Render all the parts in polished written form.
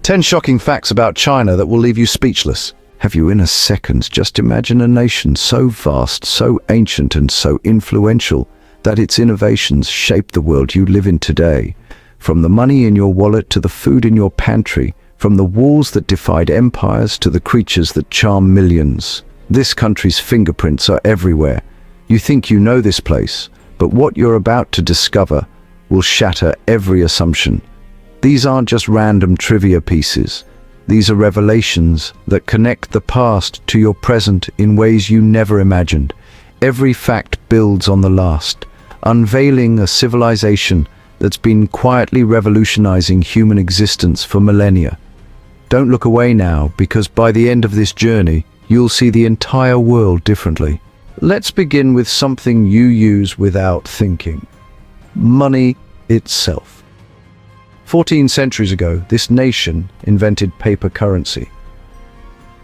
10 shocking facts about China that will leave you speechless. Have you in a second? Just imagine a nation so vast, so ancient and so influential that its innovations shape the world you live in today. From the money in your wallet to the food in your pantry, from the walls that defied empires to the creatures that charm millions. This country's fingerprints are everywhere. You think you know this place, but what you're about to discover will shatter every assumption. These aren't just random trivia pieces. These are revelations that connect the past to your present in ways you never imagined. Every fact builds on the last, unveiling a civilization that's been quietly revolutionizing human existence for millennia. Don't look away now, because by the end of this journey, you'll see the entire world differently. Let's begin with something you use without thinking. Money itself. 14 centuries ago, this nation invented paper currency.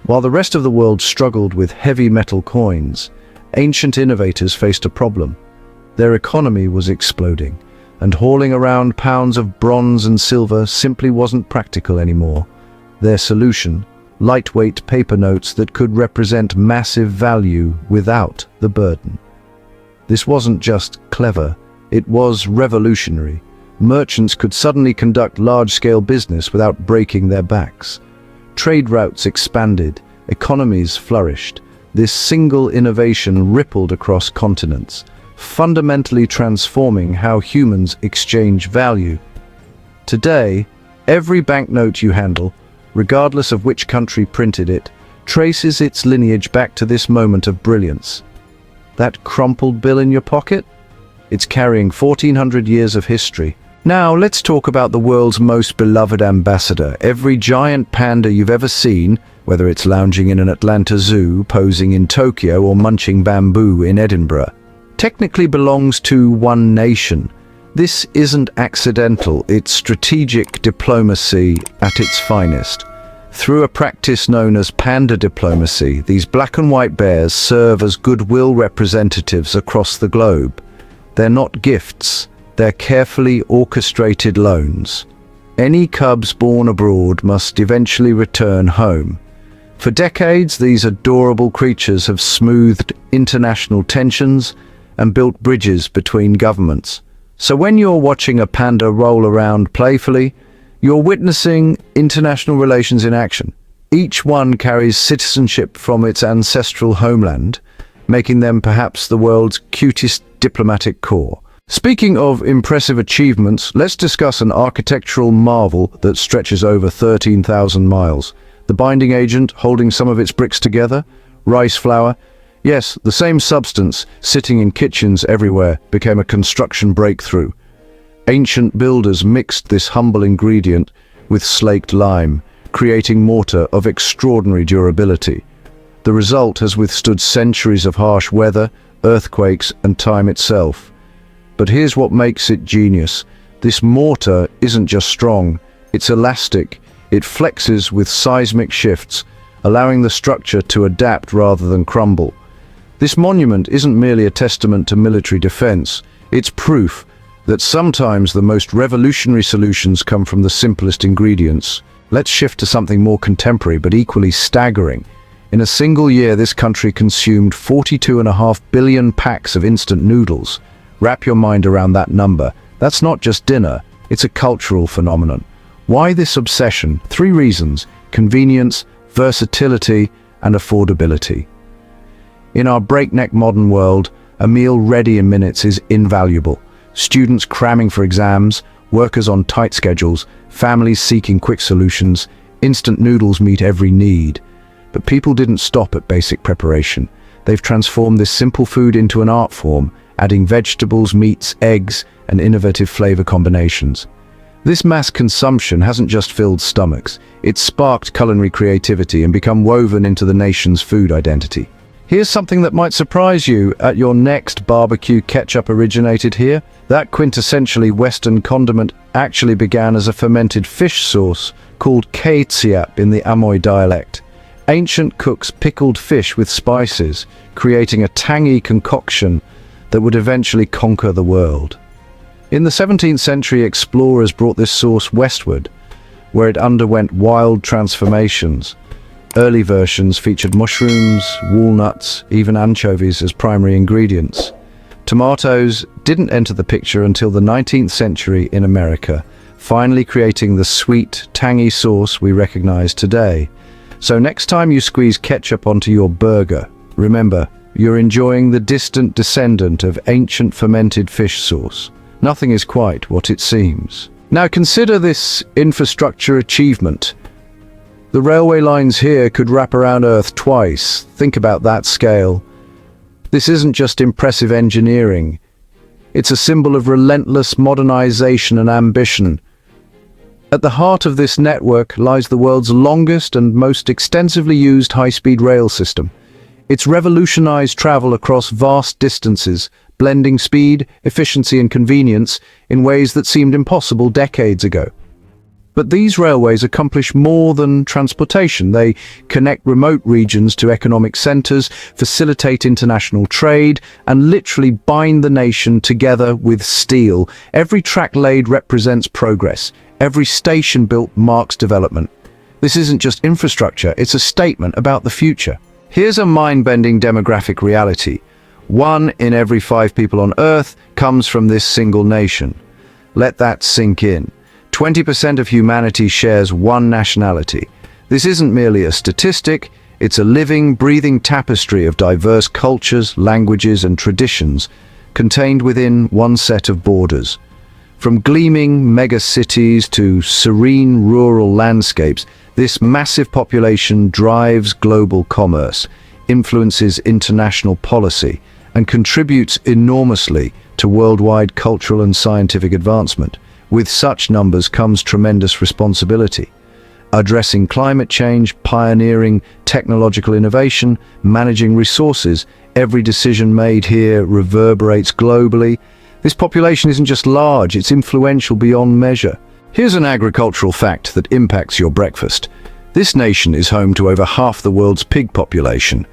While the rest of the world struggled with heavy metal coins, ancient innovators faced a problem. Their economy was exploding, and hauling around pounds of bronze and silver simply wasn't practical anymore. Their solution: lightweight paper notes that could represent massive value without the burden. This wasn't just clever, it was revolutionary. Merchants could suddenly conduct large-scale business without breaking their backs. Trade routes expanded, economies flourished. This single innovation rippled across continents, fundamentally transforming how humans exchange value. Today, every banknote you handle, regardless of which country printed it, traces its lineage back to this moment of brilliance. That crumpled bill in your pocket? It's carrying 1400 years of history. Now, let's talk about the world's most beloved ambassador. Every giant panda you've ever seen, whether it's lounging in an Atlanta zoo, posing in Tokyo, or munching bamboo in Edinburgh, technically belongs to one nation. This isn't accidental, it's strategic diplomacy at its finest. Through a practice known as panda diplomacy, these black and white bears serve as goodwill representatives across the globe. They're not gifts, they're carefully orchestrated loans. Any cubs born abroad must eventually return home. For decades, these adorable creatures have smoothed international tensions and built bridges between governments. So when you're watching a panda roll around playfully, you're witnessing international relations in action. Each one carries citizenship from its ancestral homeland, making them perhaps the world's cutest diplomatic corps. Speaking of impressive achievements, let's discuss an architectural marvel that stretches over 13,000 miles. The binding agent holding some of its bricks together, rice flour. Yes, the same substance sitting in kitchens everywhere became a construction breakthrough. Ancient builders mixed this humble ingredient with slaked lime, creating mortar of extraordinary durability. The result has withstood centuries of harsh weather, earthquakes, and time itself. But here's what makes it genius. This mortar isn't just strong, it's elastic. It flexes with seismic shifts, allowing the structure to adapt rather than crumble. This monument isn't merely a testament to military defense, it's proof that sometimes the most revolutionary solutions come from the simplest ingredients. Let's shift to something more contemporary but equally staggering. In a single year, this country consumed 42.5 billion packs of instant noodles. Wrap your mind around that number. That's not just dinner, it's a cultural phenomenon. Why this obsession? 3 reasons: convenience, versatility, and affordability. In our breakneck modern world, a meal ready in minutes is invaluable. Students cramming for exams, workers on tight schedules, families seeking quick solutions, instant noodles meet every need. But people didn't stop at basic preparation. They've transformed this simple food into an art form, adding vegetables, meats, eggs, and innovative flavor combinations. This mass consumption hasn't just filled stomachs, it's sparked culinary creativity and become woven into the nation's food identity. Here's something that might surprise you at your next barbecue: ketchup originated here. That quintessentially Western condiment actually began as a fermented fish sauce called ketchup in the Amoy dialect. Ancient cooks pickled fish with spices, creating a tangy concoction that would eventually conquer the world. In the 17th century, explorers brought this sauce westward, where it underwent wild transformations. Early versions featured mushrooms, walnuts, even anchovies as primary ingredients. Tomatoes didn't enter the picture until the 19th century in America, finally creating the sweet, tangy sauce we recognize today. So next time you squeeze ketchup onto your burger, remember, you're enjoying the distant descendant of ancient fermented fish sauce. Nothing is quite what it seems. Now consider this infrastructure achievement. The railway lines here could wrap around Earth twice. Think about that scale. This isn't just impressive engineering. It's a symbol of relentless modernization and ambition. At the heart of this network lies the world's longest and most extensively used high-speed rail system. It's revolutionized travel across vast distances, blending speed, efficiency and convenience in ways that seemed impossible decades ago. But these railways accomplish more than transportation. They connect remote regions to economic centers, facilitate international trade, and literally bind the nation together with steel. Every track laid represents progress. Every station built marks development. This isn't just infrastructure, it's a statement about the future. Here's a mind-bending demographic reality. 1 in every 5 people on Earth comes from this single nation. Let that sink in. 20% of humanity shares one nationality. This isn't merely a statistic, it's a living, breathing tapestry of diverse cultures, languages, and traditions contained within one set of borders. From gleaming megacities to serene rural landscapes, this massive population drives global commerce, influences international policy, and contributes enormously to worldwide cultural and scientific advancement. With such numbers comes tremendous responsibility. Addressing climate change, pioneering technological innovation, managing resources, every decision made here reverberates globally. This population isn't just large, it's influential beyond measure. Here's an agricultural fact that impacts your breakfast. This nation is home to over half the world's pig population.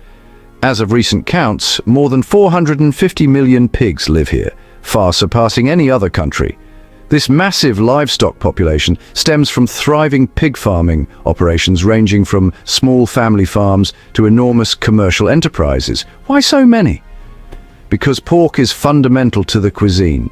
As of recent counts, more than 450 million pigs live here, far surpassing any other country. This massive livestock population stems from thriving pig farming operations ranging from small family farms to enormous commercial enterprises. Why so many? Because pork is fundamental to the cuisine.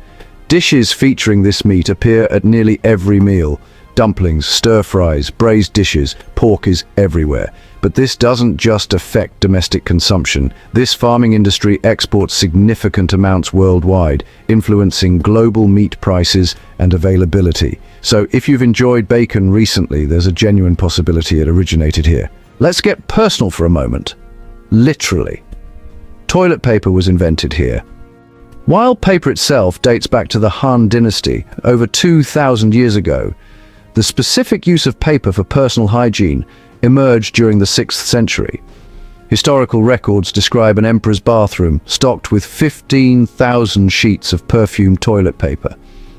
Dishes featuring this meat appear at nearly every meal. Dumplings, stir-fries, braised dishes, pork is everywhere. But this doesn't just affect domestic consumption. This farming industry exports significant amounts worldwide, influencing global meat prices and availability. So if you've enjoyed bacon recently, there's a genuine possibility it originated here. Let's get personal for a moment. Literally. Toilet paper was invented here. While paper itself dates back to the Han Dynasty, over 2,000 years ago, the specific use of paper for personal hygiene emerged during the 6th century. Historical records describe an emperor's bathroom stocked with 15,000 sheets of perfumed toilet paper.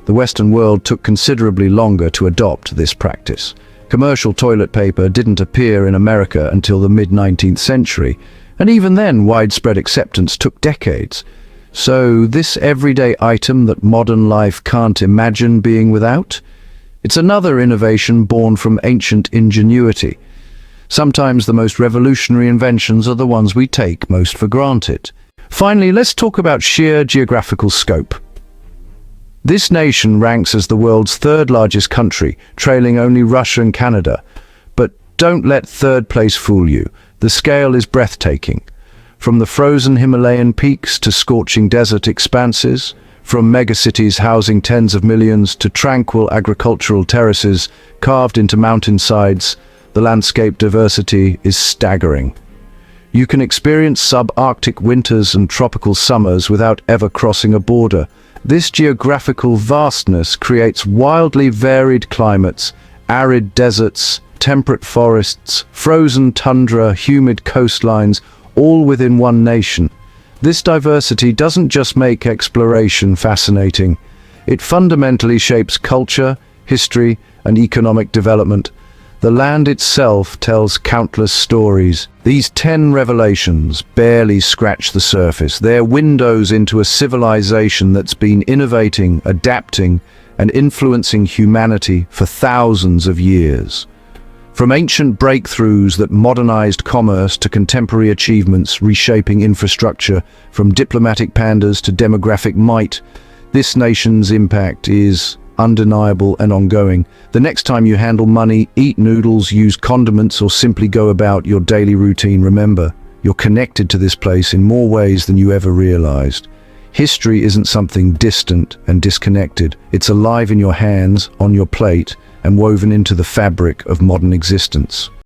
The Western world took considerably longer to adopt this practice. Commercial toilet paper didn't appear in America until the mid-19th century, and even then widespread acceptance took decades. So this everyday item that modern life can't imagine being without? It's another innovation born from ancient ingenuity. Sometimes the most revolutionary inventions are the ones we take most for granted. Finally, let's talk about sheer geographical scope. This nation ranks as the world's 3rd largest country, trailing only Russia and Canada. But don't let third place fool you. The scale is breathtaking. From the frozen Himalayan peaks to scorching desert expanses, from megacities housing tens of millions to tranquil agricultural terraces carved into mountainsides, the landscape diversity is staggering. You can experience subarctic winters and tropical summers without ever crossing a border. This geographical vastness creates wildly varied climates, arid deserts, temperate forests, frozen tundra, humid coastlines, all within one nation. This diversity doesn't just make exploration fascinating. It fundamentally shapes culture, history, and economic development. The land itself tells countless stories. These 10 revelations barely scratch the surface. They're windows into a civilization that's been innovating, adapting, and influencing humanity for thousands of years. From ancient breakthroughs that modernized commerce to contemporary achievements reshaping infrastructure, from diplomatic pandas to demographic might, this nation's impact is undeniable and ongoing. The next time you handle money, eat noodles, use condiments, or simply go about your daily routine, remember, you're connected to this place in more ways than you ever realized. History isn't something distant and disconnected. It's alive in your hands, on your plate, and woven into the fabric of modern existence.